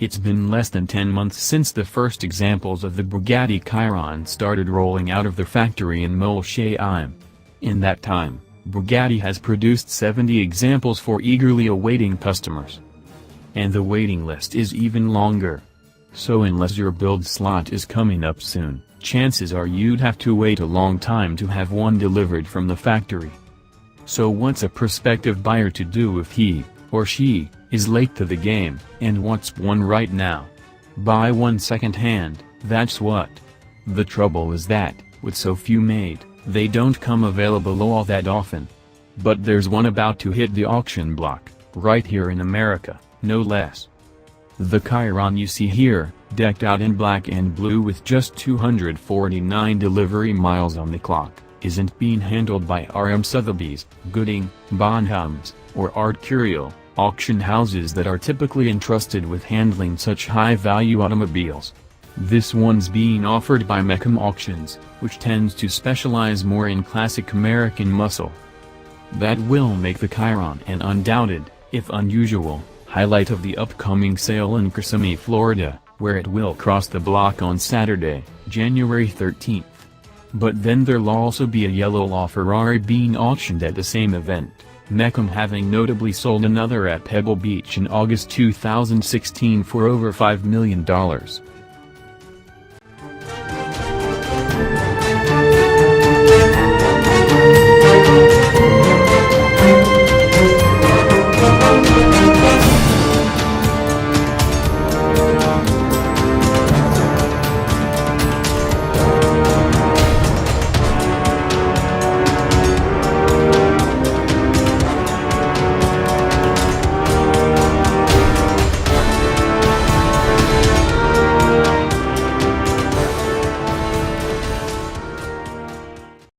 It's been less than 10 months since the first examples of the Bugatti Chiron started rolling out of their factory in Molsheim. In that time, Bugatti has produced 70 examples for eagerly awaiting customers. And the waiting list is even longer. So unless your build slot is coming up soon, chances are you'd have to wait a long time to have one delivered from the factory. So what's a prospective buyer to do if he, or she, is late to the game, and wants one right now? Buy one second-hand, that's what. The trouble is that, with so few made, they don't come available all that often. But there's one about to hit the auction block, right here in America, no less. The Chiron you see here, decked out in black and blue with just 249 delivery miles on the clock, isn't being handled by RM Sotheby's, Gooding, Bonhams, or Artcurial, auction houses that are typically entrusted with handling such high-value automobiles. This one's being offered by Mecum Auctions, which tends to specialize more in classic American muscle. That will make the Chiron an undoubted, if unusual, highlight of the upcoming sale in Kissimmee, Florida, where it will cross the block on Saturday, January 13th. But then there'll also be a yellow LaFerrari being auctioned at the same event, Mecum having notably sold another at Pebble Beach in August 2016 for over $5 million.